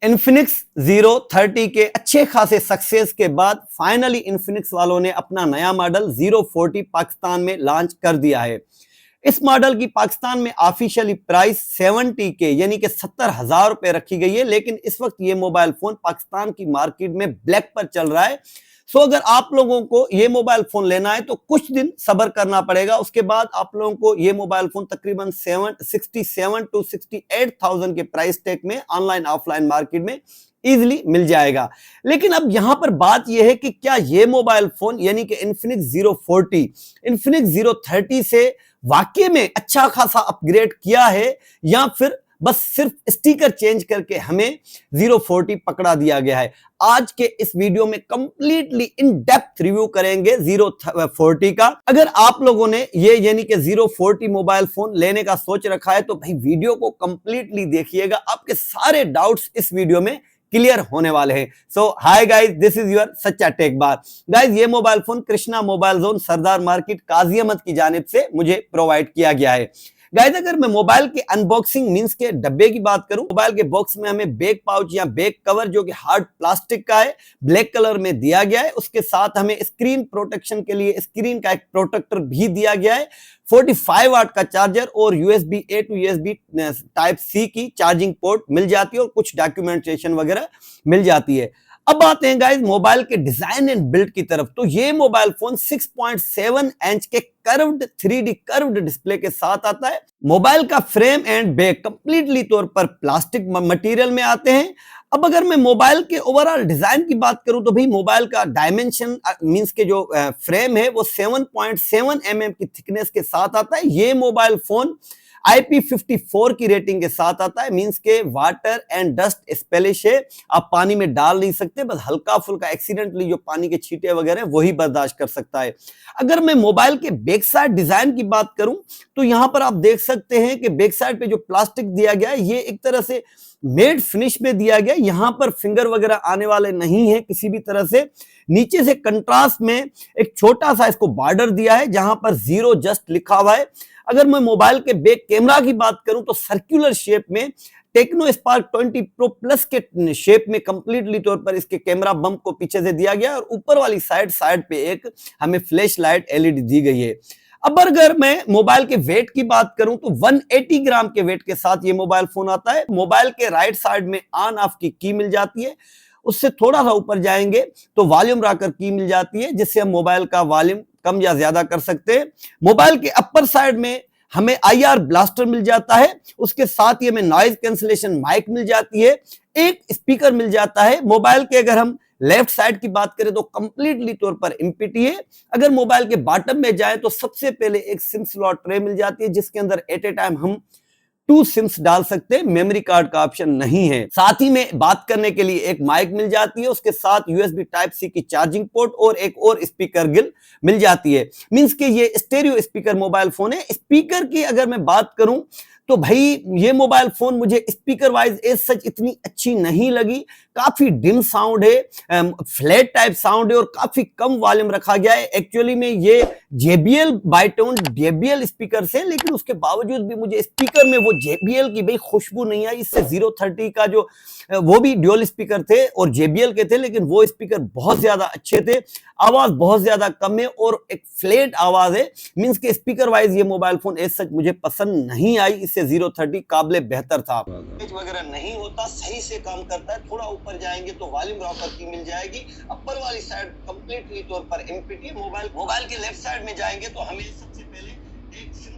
Infinix zero 30 के अच्छे खासे सक्सेस के बाद फाइनली इन्फिनिक्स वालों ने अपना नया मॉडल जीरो 40 पाकिस्तान में लॉन्च कर दिया है। इस मॉडल की पाकिस्तान में ऑफिशियली प्राइस 70 के यानी कि 70,000 रुपए रखी गई है, लेकिन इस वक्त ये मोबाइल फोन पाकिस्तान की मार्केट में ब्लैक पर चल रहा है। सो अगर आप लोगों को ये मोबाइल फोन लेना है तो कुछ दिन सब्र करना पड़ेगा। उसके बाद आप लोगों को ये मोबाइल फोन तकरीबन 67 to 68,000 के प्राइस टैग में ऑनलाइन ऑफलाइन मार्केट में इजीली मिल जाएगा। लेकिन अब यहां पर बात यह है कि क्या ये मोबाइल फोन यानी कि इन्फिनिक्स जीरो 40 इन्फिनिक्स जीरो 30 से वाकई में अच्छा खासा अपग्रेड किया है, या फिर बस सिर्फ स्टिकर चेंज करके हमें जीरो 40 पकड़ा दिया गया है। आज के इस वीडियो में कंप्लीटली इन डेप्थ रिव्यू करेंगे जीरो 40 का। अगर आप लोगों ने ये यानी कि जीरो 40 मोबाइल फोन लेने का सोच रखा है तो भाई वीडियो को कंप्लीटली देखिएगा, आपके सारे डाउट्स इस वीडियो में क्लियर होने वाले हैं। So hi guys, this is your Sachcha tech bar. Guys, ये mobile phone Krishna mobile zone Sardar market Kazi Ahmad की जानिब से मुझे प्रोवाइड किया गया है। गाइस, अगर मैं मोबाइल के अनबॉक्सिंग मींस के डब्बे की बात करूं, मोबाइल के बॉक्स में हमें बैक पाउच या बैक कवर जो कि हार्ड प्लास्टिक का है, ब्लैक कलर में दिया गया है। उसके साथ हमें स्क्रीन प्रोटेक्शन के लिए स्क्रीन का एक प्रोटेक्टर भी दिया गया है। 45 वाट का चार्जर और USB A to USB type C की चार्जिंग पोर्ट मिल जाती है और कुछ डॉक्यूमेंटेशन वगैरह मिल जाती है। अब आते हैं गाइस मोबाइल के डिजाइन एंड बिल्ड की तरफ। तो ये मोबाइल फोन 6.7 इंच के कर्व्ड 3D कर्व्ड डिस्प्ले के साथ आता है। मोबाइल का फ्रेम एंड बैक कंप्लीटली तौर पर प्लास्टिक मटेरियल में आते हैं। अब अगर मैं मोबाइल के ओवरऑल डिजाइन की बात करूं तो भाई मोबाइल का डायमेंशन मींस के जो फ्रेम है वो 7.7 mm की थिकनेस के साथ आता है। ये मोबाइल फोन IP54 की रेटिंग के साथ आता है, मींस के वाटर एंड डस्ट स्पेलिश है, आप पानी में डाल नहीं सकते, बस हल्का फुल्का एक्सीडेंटली जो पानी के छींटे वगैरह वही बर्दाश्त कर सकता है। अगर मैं मोबाइल के बैक साइड डिजाइन की बात करूं तो यहां पर आप देख सकते हैं कि बैक साइड पे जो प्लास्टिक दिया गया है ये एक तरह से मेड फिनिश में दिया गया। यहां पर फिंगर वगैरह आने वाले नहीं है किसी भी तरह से। नीचे से कंट्रास्ट में एक छोटा सा इसको बॉर्डर दिया है जहां पर जीरो जस्ट लिखा हुआ है। अगर मैं मोबाइल के बैक कैमरा की बात करूं तो सर्कुलर शेप में टेक्नो स्पार्क 20 प्रो प्लस के शेप में कंप्लीटली तौर पर इसके कैमरा बम्प को पीछे से दिया गया और ऊपर वाली साइड पे एक हमें फ्लैश लाइट LED दी गई है। अब अगर मैं मोबाइल के वेट की बात करूं तो 180 ग्राम के वेट के साथ ये मोबाइल फोन आता है। मोबाइल के राइट साइड में ऑन ऑफ की की मिल जाती है। उससे थोड़ा सा ऊपर जाएंगे तो वॉल्यूम रॉकर की मिल जाती है जिससे हम मोबाइल का वॉल्यूम कम या ज्यादा कर सकते हैं। मोबाइल के अपर साइड में हमें IR ब्लास्टर मिल जाता है। उसके साथ ही हमें नॉइज कैंसलेशन माइक मिल जाती है, एक स्पीकर मिल जाता है। मोबाइल के अगर हम लेफ्ट साइड की बात करें तो कंप्लीटली तौर पर एमपीटी है। अगर मोबाइल के बॉटम में जाए तो सबसे पहले एक सिम स्लॉट ट्रे मिल जाती है जिसके अंदर एट ए टाइम हम 2 सिम्स डाल सकते हैं, मेमोरी कार्ड का ऑप्शन नहीं है। साथ ही में बात करने के लिए एक माइक मिल जाती है, उसके साथ USB टाइप C की चार्जिंग पोर्ट और एक और स्पीकर गिल मिल जाती है। मींस के ये स्टेरियो स्पीकर मोबाइल फोन है। स्पीकर की अगर मैं बात करूं तो भाई ये मोबाइल फोन मुझे स्पीकर वाइज एज सच इतनी अच्छी नहीं लगी। काफी डिम साउंड है, फ्लैट टाइप साउंड है और काफी कम वॉल्यूम रखा गया है। एक्चुअली में ये JBL बाइटोन JBL स्पीकर से, लेकिन उसके बावजूद भी मुझे स्पीकर में वो JBL की भाई खुशबू नहीं आई। इससे जीरो 30 का जो वो भी ड्यूल स्पीकर थे और JBL के थे, लेकिन वो स्पीकर बहुत ज्यादा अच्छे थे। आवाज बहुत ज्यादा कम है और एक फ्लैट आवाज है। मींस के स्पीकर वाइज ये मोबाइल फोन एज सच मुझे पसंद नहीं आई। इससे जीरो 30 काबिले बेहतर था। वगैरह नहीं होता, सही से काम करता है। थोड़ा ऊपर जाएंगे तो वॉल्यूम रॉकर की मिल जाएगी। अपर वाली साइड कंप्लीटली तौर पर एमपीटी। मोबाइल के लेफ्ट साइड में जाएंगे तो हमें सबसे पहले एक सिम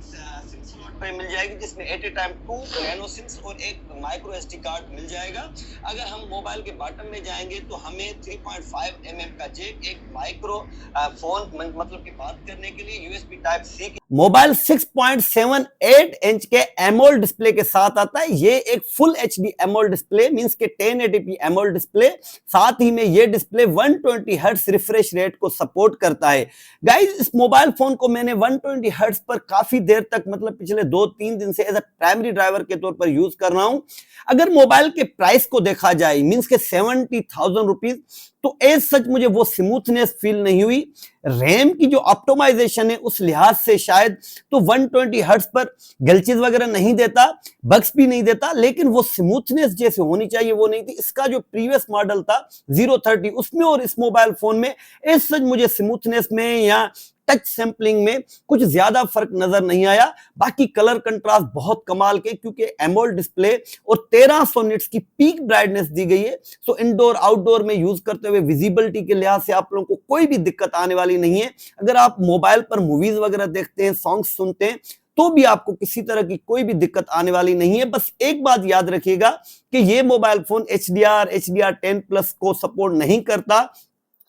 स्लॉट पे मिल जाएगी जिसमें at a time 2 nano sims और एक माइक्रो SD कार्ड मिल जाएगा। अगर हम मोबाइल के बॉटम में जाएंगे तो हमें 3.5 mm का जैक, एक माइक्रो फोन मतलब की बात करने के लिए USB type C। Mobile 6.78 inch के एमोल्ड डिस्प्ले के साथ आता है। ये एक full HD AMOLED display means के 1080p एमोल्ड डिस्प्ले। साथ ही में ये डिस्प्ले 120 हर्ट्ज रिफ्रेश रेट को सपोर्ट करता है। गाइस, इस मोबाइल फोन को मैंने 120 हर्ट्ज पर काफी देर तक मतलब पिछले 2-3 दिन से एज अ प्राइमरी ड्राइवर के तौर पर यूज कर रहा हूं। अगर मोबाइल के प्राइस को देखा जाए मींस के 70,000 रुपीज, तो एज सच मुझे वो स्मूथनेस फील नहीं हुई। रैम की जो ऑप्टिमाइजेशन है उस लिहाज से शायद तो 120 हर्ट्ज पर गलचीज वगैरह नहीं देता, बग्स भी नहीं देता, लेकिन वो स्मूथनेस जैसे होनी चाहिए वो नहीं थी। इसका जो प्रीवियस मॉडल था 030 उसमें और इस मोबाइल फोन में एज सच मुझे स्मूथनेस में या टच सैंपलिंग में कुछ ज्यादा फर्क नजर नहीं आया। बाकी कलर कंट्रास्ट बहुत कमाल के, क्योंकि एमोलेड डिस्प्ले और 1300 निट्स की पीक ब्राइटनेस दी गई है। सो इंडोर आउटडोर में यूज करते हुए विजिबिलिटी के लिहाज से आप लोगों को कोई भी दिक्कत आने वाली नहीं है। अगर आप मोबाइल पर मूवीज वगैरह देखते हैं, सॉन्ग्स सुनते हैं, तो भी आपको किसी तरह की कोई भी दिक्कत आने वाली नहीं है। बस एक बात याद रखिएगा कि ये मोबाइल फोन HDR10 प्लस को सपोर्ट नहीं करता।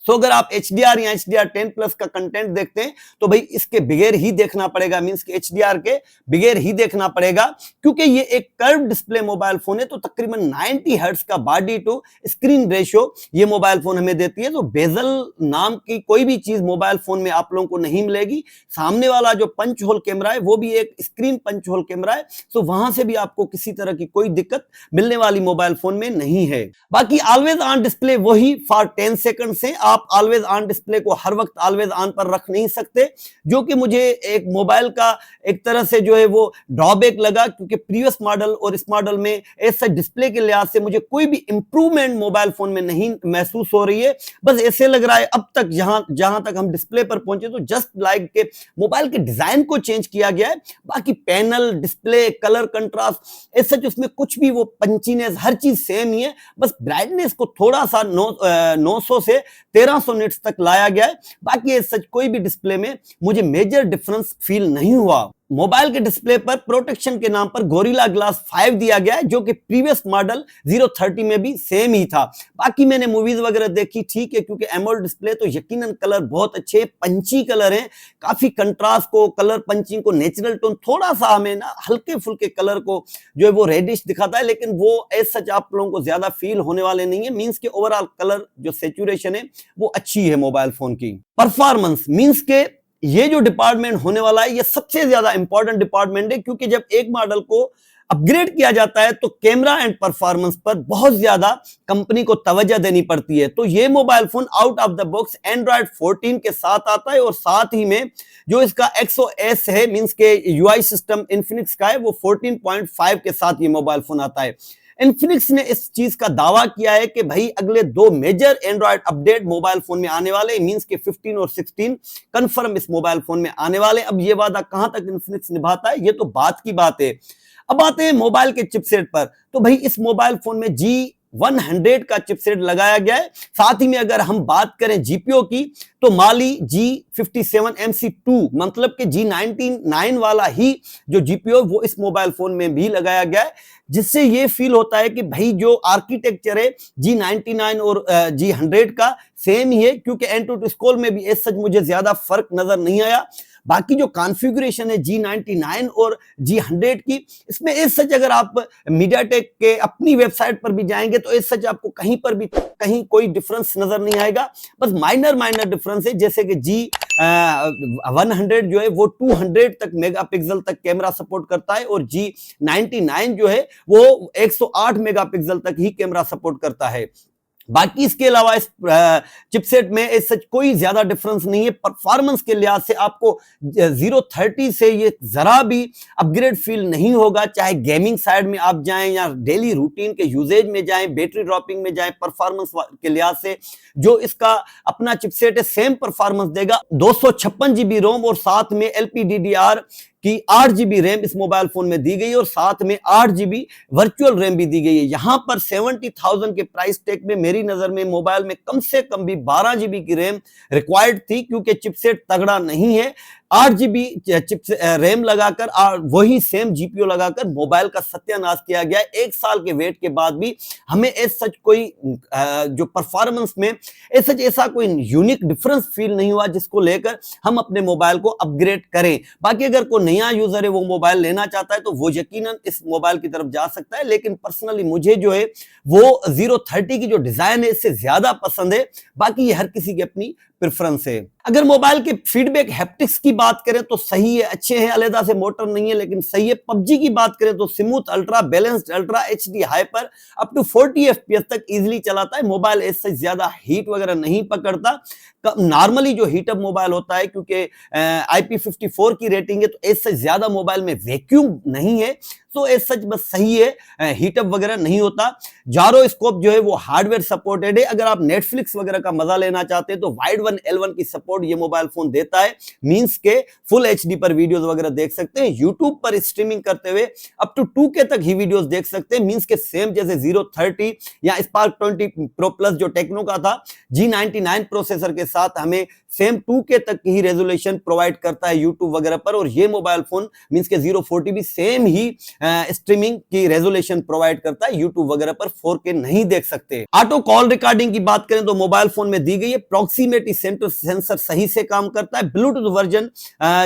सो अगर आप HDR या HDR10 प्लस का कंटेंट देखते हैं तो भाई इसके बगैर ही देखना पड़ेगा, मींस के HDR के बगैर ही देखना पड़ेगा, क्योंकि ये एक कर्व डिस्प्ले मोबाइल फोन है। तो तकरीबन 90 हर्ट्ज का बॉडी टू स्क्रीन रेशियो ये मोबाइल फोन हमें देती है। तो बेजल नाम की कोई भी चीज मोबाइल फोन में आप लोगों को नहीं मिलेगी। सामने वाला जो पंच होल कैमरा है वो भी एक स्क्रीन पंच होल कैमरा है। सो वहां से भी आपको किसी तरह की कोई दिक्कत मिलने वाली मोबाइल फोन में नहीं है। बाकी ऑलवेज ऑन डिस्प्ले वही फॉर 10 सेकंड से आप ऑलवेज ऑन डिस्प्ले को हर वक्त ऑलवेज ऑन पर रख नहीं सकते, जो कि मुझे एक मोबाइल का एक तरह से जो है वो ड्रॉबैक लगा, क्योंकि प्रीवियस मॉडल और इस मॉडल में ऐसा डिस्प्ले के लिहाज से मुझे कोई भी इंप्रूवमेंट मोबाइल फोन में नहीं महसूस हो रही है। बस ऐसे लग रहा है अब तक जहां तक हम डिस्प्ले पर पहुंचे तो जस्ट लाइक के मोबाइल के डिजाइन को चेंज किया गया है। बाकी पैनल, डिस्प्ले, कलर कंट्रास्ट ऐसा उसमें कुछ भी वो पंचीनेस हर चीज सेम ही है। बस ब्राइटनेस को थोड़ा सा 900 से 1300 निट्स तक लाया गया है। बाकी सच कोई भी डिस्प्ले में मुझे मेजर डिफरेंस फील नहीं हुआ। मोबाइल के डिस्प्ले पर प्रोटेक्शन के नाम पर गोरिल्ला ग्लास 5 दिया गया है, जो कि प्रीवियस मॉडल 030 में भी सेम ही था। बाकी मैंने मूवीज वगैरह देखी, ठीक है, क्योंकि एमोलेड डिस्प्ले तो यकीनन कलर बहुत अच्छे पंची कलर हैं, काफी कंट्रास्ट को, कलर पंचिंग को, नेचुरल टोन, थोड़ा सा हमें ना हल्के फुल्के कलर को जो है वो रेडिश दिखाता है, लेकिन वो एज सच आप लोगों को ज्यादा फील होने वाले नहीं है। मींस के ओवरऑल कलर जो सेचुरेशन है वो अच्छी है मोबाइल फोन की। परफॉर्मेंस मींस के ये जो डिपार्टमेंट होने वाला है ये सबसे ज्यादा इंपॉर्टेंट डिपार्टमेंट है, क्योंकि जब एक मॉडल को अपग्रेड किया जाता है तो कैमरा एंड परफॉर्मेंस पर बहुत ज्यादा कंपनी को तवज्जो देनी पड़ती है। तो ये mobile phone out of the box Android 14 के साथ आता है, और साथ ही में जो इसका XOS है मींस के UI सिस्टम इन्फिनिक्स का है वो 14.5 के साथ ये मोबाइल फोन आता है। इन्फिनिक्स ने इस चीज का दावा किया है कि भाई अगले 2 major android update mobile phone में आने वाले, मींस के 15 और 16 कंफर्म इस मोबाइल फोन में आने वाले। अब ये वादा कहां तक इन्फिनिक्स निभाता है ये तो बात की बात है। अब आते हैं मोबाइल के चिपसेट पर। तो भाई इस मोबाइल फोन में G100 का चिपसेट लगाया गया है। साथ ही में अगर हम बात करें जीपीओ की तो माली G57MC2 मतलब कि G99 वाला ही जो जीपीओ वो इस मोबाइल फोन में भी लगाया गया है, जिससे ये फील होता है कि भाई जो आर्किटेक्चर है G99 और G100 का सेम ही है, क्योंकि एंटूटू स्कोर में भी सच मुझे ज्यादा फर्क नजर नहीं आया। बाकी जो कॉन्फ़िगरेशन है G99 और G100 की, इसमें इस सच अगर आप मीडियाटेक के अपनी वेबसाइट पर भी जाएंगे तो इस सच आपको कहीं पर भी कहीं कोई डिफरेंस नजर नहीं आएगा। बस माइनर डिफरेंस है, जैसे कि G100 जो है वो 200 तक मेगापिक्सल तक कैमरा सपोर्ट करता है, और G99 जो है वो 108 मेगापिक्सल तक ही कैमरा सपोर्ट करता है। बाकी इसके अलावा इस चिपसेट में इस सच कोई ज्यादा डिफरेंस नहीं है। परफॉर्मेंस के लिहाज से आपको 030 से ये जरा भी अपग्रेड फील नहीं होगा, चाहे गेमिंग साइड में आप जाएं या डेली रूटीन के यूजेज में जाएं, बैटरी ड्रॉपिंग में जाएं, परफॉर्मेंस के लिहाज से जो इसका अपना चिपसेट है सेम परफॉर्मेंस देगा। 256 GB रोम और साथ में LPDDR की 8 GB रैम इस मोबाइल फोन में दी गई, और साथ में 8 GB वर्चुअल रैम भी दी गई है। यहां पर 70,000 के प्राइस टैग में मेरी नजर में मोबाइल में कम से कम भी 12 GB की रैम रिक्वायर्ड थी, क्योंकि चिपसेट तगड़ा नहीं है। 8 GB चिप रैम लगाकर और वही सेम जीपीओ लगाकर मोबाइल का सत्यानाश किया गया। 1 साल के वेट के बाद भी हमें एज सच कोई जो परफॉर्मेंस में एज सच ऐसा कोई यूनिक डिफरेंस फील नहीं हुआ जिसको लेकर हम अपने मोबाइल को अपग्रेड करें। बाकी अगर कोई नया यूजर है वो मोबाइल लेना चाहता है तो वो यकीनन इस मोबाइल की तरफ जा सकता है, लेकिन पर्सनली मुझे जो है वो 030 की जो डिजाइन है इससे ज्यादा पसंद है। बाकी ये हर किसी की अपनी प्रेफरेंस है। अगर मोबाइल के फीडबैक हैप्टिक्स की बात करें तो सही है, अच्छे हैं, अलहदा से मोटर नहीं है लेकिन सही है। पबजी की बात करें तो smooth ultra, balanced ultra, HD hyper up to 40 FPS तक इजीली चलाता है। मोबाइल इससे ज्यादा हीट वगैरह नहीं पकड़ता। नॉर्मली जो हीटअप मोबाइल होता है, क्योंकि IP54 की रेटिंग है, तो इससे ज्यादा मोबाइल में वैक्यूम नहीं है, तो एज सच बस सही है, हीटअप वगैरह नहीं होता। जायरोस्कोप जो है वो हार्डवेयर सपोर्टेड है। अगर आप नेटफ्लिक्स वगैरह का मजा लेना चाहते हैं तो वाइड वन L1 की सपोर्ट ये मोबाइल फोन देता है, मींस के फुल HD पर वीडियोस वगैरह देख सकते हैं। यूट्यूब पर स्ट्रीमिंग करते हुए अप टू 2K तक ही वीडियोस देख सकते हैं, मींस के सेम जैसे 030 या स्पार्क 20 प्रो प्लस जो टेक्नो का था, G99 प्रोसेसर के साथ हमें सेम 2K तक की ही रेजोल्यूशन प्रोवाइड करता है यूट्यूब वगैरह पर। और ये मोबाइल फोन मींस के 040 भी सेम ही स्ट्रीमिंग की रेजोल्यूशन प्रोवाइड करता है, यूट्यूब वगैरह पर 4K नहीं देख सकते। ऑटो कॉल रिकॉर्डिंग की बात करें तो मोबाइल फोन में दी गई है। प्रॉक्सिमिटी सेंसर सही से काम करता है। ब्लूटूथ वर्जन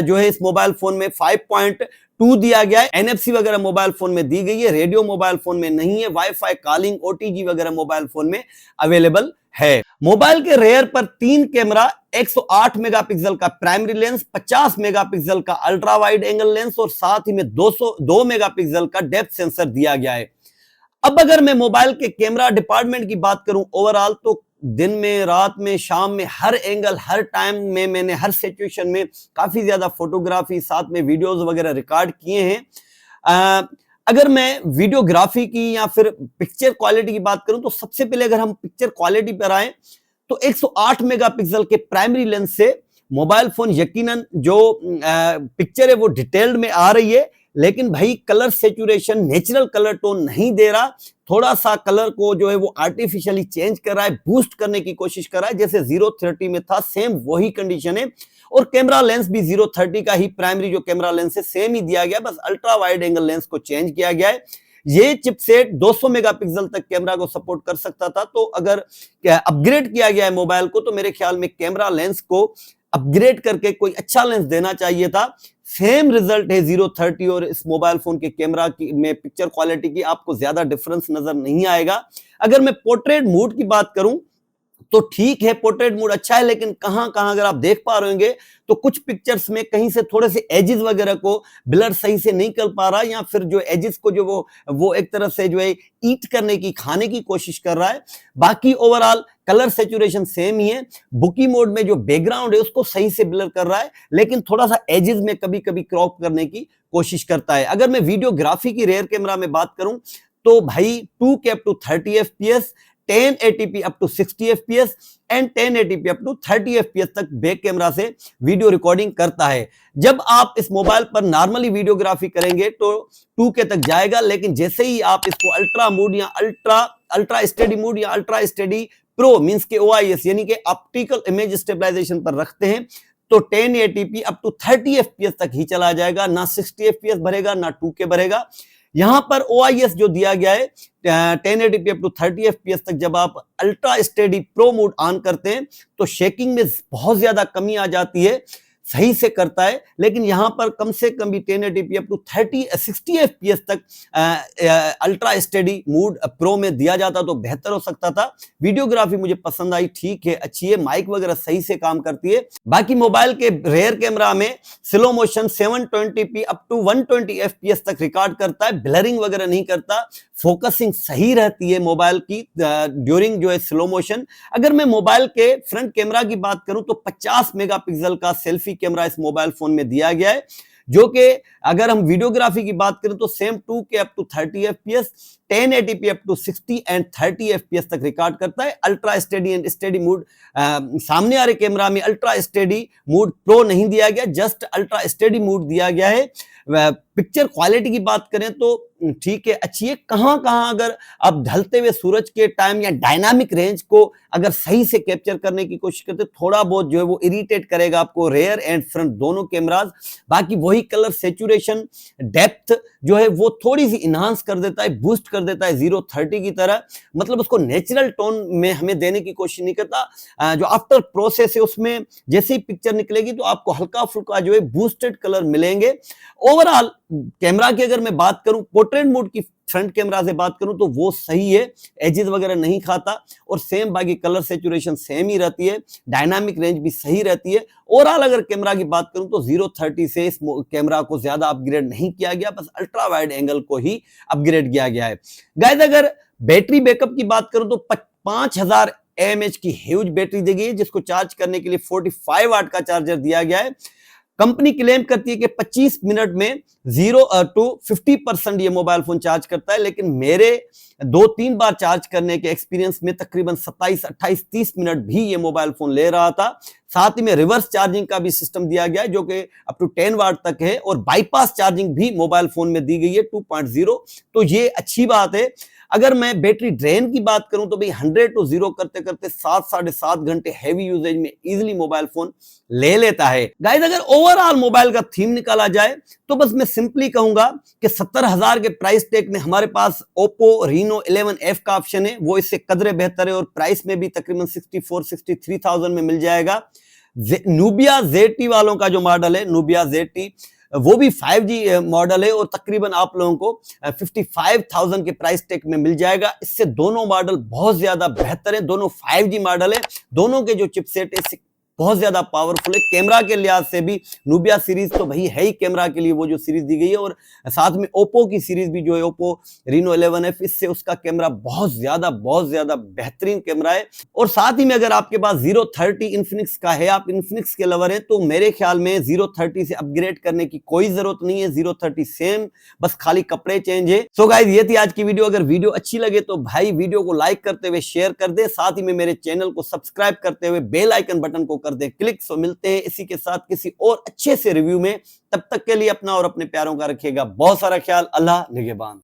जो है इस मोबाइल फोन में 5.2 दिया गया है। NFC वगैरह मोबाइल फोन में दी गई है, रेडियो मोबाइल फोन में नहीं है। वाईफाई, कॉलिंग, OTG वगैरह मोबाइल फोन में अवेलेबल है। मोबाइल के रेयर पर 3 कैमरा, 108 मेगापिक्सल का प्राइमरी लेंस, 50 मेगापिक्सल का अल्ट्रा वाइड एंगल लेंस और साथ ही में 202 मेगापिक्सल का डेप्थ सेंसर दिया गया है। अब अगर मैं मोबाइल के कैमरा डिपार्टमेंट की बात करूं ओवरऑल, तो दिन में, रात में, शाम में, हर एंगल, हर टाइम में मैंने हर सिचुएशन में काफी ज्यादा फोटोग्राफी साथ में वीडियोस वगैरह रिकॉर्ड किए हैं। अगर मैं वीडियोग्राफी की या फिर पिक्चर क्वालिटी की बात करूं तो सबसे पहले अगर हम पिक्चर क्वालिटी पर आए तो 108 मेगापिक्सल के प्राइमरी लेंस से मोबाइल फोन यकीनन जो पिक्चर है वो डिटेल्ड में आ रही है, लेकिन भाई colour saturation, natural colour tone नहीं दे रहा। थोड़ा सा कलर को जो है वो आर्टिफिशियली चेंज कर रहा है, बूस्ट करने की कोशिश कर रहा है, जैसे 030 में था, सेम वही कंडीशन है। और कैमरा लेंस भी 030 का ही प्राइमरी जो कैमरा लेंस है सेम ही दिया गया, बस अल्ट्रा वाइड एंगल लेंस को चेंज किया गया है। ये चिपसेट 200 मेगापिक्सल तक कैमरा को सपोर्ट कर सकता था, तो अगर अपग्रेड किया गया है मोबाइल को तो मेरे ख्याल में कैमरा लेंस को अपग्रेड करके कोई अच्छा लेंस देना चाहिए था। सेम रिजल्ट है 030 और इस मोबाइल फोन के कैमरा की में पिक्चर क्वालिटी की आपको ज्यादा डिफरेंस नजर नहीं आएगा। अगर मैं पोर्ट्रेट मोड की बात करूं तो ठीक है, पोर्ट्रेट मोड अच्छा है, लेकिन कहां कहां अगर आप देख पा रहे होंगे तो कुछ पिक्चर्स में कहीं से थोड़े से एजेस वगैरह को ब्लर सही से नहीं कर पा रहा, या फिर जो एजेस को जो वो एक तरह से जो है ईट करने की, खाने की कोशिश कर रहा है। बाकी ओवरऑल कलर सेचुरेशन सेम ही है। बुकी मोड में जो बैकग्राउंड है उसको सही से ब्लर कर रहा है, लेकिन थोड़ा सा एजेस में कभी कभी क्रॉप करने की कोशिश करता है। अगर मैं वीडियोग्राफी की रेयर कैमरा में बात करूं तो भाई 2K up to 30 FPS, 1080p up to 60 FPS and 1080p up to 30 FPS तक बैक कैमरा से वीडियो रिकॉर्डिंग करता है। जब आप इस मोबाइल पर नॉर्मली वीडियोग्राफी करेंगे तो 2K तक जाएगा, लेकिन जैसे ही आप इसको अल्ट्रा मोड या अल्ट्रा स्टेडी मोड या अल्ट्रा स्टेडी प्रो मींस के OIS यानी कि ऑप्टिकल इमेज स्टेबलाइजेशन पर रखते हैं तो 1080p up to 30 FPS तक ही चला जाएगा, ना 60 FPS भरेगा ना 2K भरेगा। यहां पर OIS जो दिया गया है 1080p up to 30 FPS तक जब आप ultra steady pro mode on करते हैं तो शेकिंग में बहुत ज्यादा कमी आ जाती है, सही से करता है, लेकिन यहां पर कम से कम भी 1080p up to 60 FPS तक अल्ट्रा स्टेडी मोड प्रो में दिया जाता तो बेहतर हो सकता था। वीडियोग्राफी मुझे पसंद आई, ठीक है, अच्छी है, माइक वगैरह सही से काम करती है। बाकी मोबाइल के रेयर कैमरा में slow motion 720p up to 120 FPS तक रिकॉर्ड करता है, ब्लरिंग वगैरह नहीं करता, फोकसिंग सही रहती है मोबाइल की ड्यूरिंग जो है स्लो मोशन। अगर मैं मोबाइल के फ्रंट कैमरा की बात करूं तो 50 मेगापिक्सल का सेल्फी कैमरा इस मोबाइल फोन में दिया गया है, जो कि अगर हम वीडियोग्राफी की बात करें तो same 2K up to 30 FPS, 1080p up to 60 and 30 FPS तक रिकॉर्ड करता है। Ultra steady and steady mode सामने आ रहे कैमरा में अल्ट्रा स्टेडी मोड प्रो नहीं दिया गया, जस्ट अल्ट्रा स्टेडी मोड दिया गया है। पिक्चर क्वालिटी की बात करें तो ठीक है, अच्छी है। कहां कहां अगर आप ढलते हुए सूरज के टाइम या डायनामिक रेंज को अगर सही से कैप्चर करने की कोशिश करते थोड़ा बहुत जो है वो इरिटेट करेगा आपको रेयर एंड फ्रंट दोनों कैमराज। बाकी वही कलर सेचुरेशन, डेप्थ जो है वो थोड़ी सी इनहांस कर देता है, बूस्ट कर देता है 030 की तरह, मतलब उसको नेचुरल टोन में हमें देने की कोशिश नहीं करता। जो आफ्टर प्रोसेस है उसमें जैसे ही पिक्चर निकलेगी तो आपको हल्का फुल्का जो है बूस्टेड कलर मिलेंगे। ओवरऑल कैमरा की अगर मैं बात करूं पोर्ट्रेट मोड की फ्रंट कैमरा से बात करूं तो वो सही है, एजेस वगैरह नहीं खाता, और सेम बाकी कलर सेचुरेशन सेम ही रहती है, डायनामिक रेंज भी सही रहती है। ओवरऑल अगर कैमरा की बात करूं तो 030 से इस कैमरा को ज्यादा अपग्रेड नहीं किया गया, बस अल्ट्रा वाइड एंगल को ही अपग्रेड किया गया है। गाइस अगर बैटरी बैकअप की बात करूं तो 5000 mAh की ह्यूज बैटरी दी गई है, जिसको चार्ज करने के लिए 45 वाट का चार्जर दिया गया है। कंपनी क्लेम करती है कि 25 मिनट में 0 to 50% ये मोबाइल फोन चार्ज करता है, लेकिन मेरे 2-3 बार चार्ज करने के एक्सपीरियंस में तकरीबन 27, 28, 30 मिनट भी ये मोबाइल फोन ले रहा था। साथ ही में रिवर्स चार्जिंग का भी सिस्टम दिया गया है, जो कि अप टू 10 वाट तक है, और बाईपास चार्जिंग भी मोबाइल फोन में दी गई है 2.0, तो ये अच्छी बात है। अगर मैं बैटरी ड्रेन की बात करूं तो भाई 100 to 0 करते करते 7-7.5 घंटे हैवी यूजेज में इजीली मोबाइल फोन ले लेता है। गाइस अगर ओवरऑल मोबाइल का थीम निकाला जाए तो बस मैं सिंपली कहूंगा कि 70,000 के प्राइस टैग में हमारे पास Oppo Reno 11F का ऑप्शन है, वो इससे कदरे बेहतर है और प्राइस में भी तकरीबन 64-63,000 में मिल जाएगा। Nubia ZT वालों का जो मॉडल है, Nubia ZT, वो भी 5G मॉडल है और तकरीबन आप लोगों को 55,000 के प्राइस टैग में मिल जाएगा। इससे दोनों मॉडल बहुत ज्यादा बेहतर है, दोनों 5G मॉडल है, दोनों के जो चिपसेट है बहुत ज्यादा पावरफुल है। कैमरा के लिहाज से भी Nubia सीरीज तो भाई है ही कैमरा के लिए वो जो सीरीज दी गई है, और साथ में Oppo की सीरीज भी जो है Oppo Reno 11F, इससे उसका कैमरा बहुत ज्यादा बेहतरीन कैमरा है। और साथ ही में अगर आपके पास 030 Infinix का है, आप Infinix के लवर हैं, तो मेरे ख्याल में 030 से अपग्रेड करने की कोई जरूरत नहीं है। 030 सेम, बस खाली कपड़े चेंज है। सो गाइस ये थी आज की वीडियो। अगर वीडियो अच्छी लगे तो भाई वीडियो को लाइक करते हुए शेयर कर दे, साथ ही में मेरे चैनल को सब्सक्राइब करते हुए बेल आइकन बटन को कर दे क्लिक। सो मिलते हैं इसी के साथ किसी और अच्छे से रिव्यू में, तब तक के लिए अपना और अपने प्यारों का रखिएगा बहुत सारा ख्याल। अल्लाह निगहबान।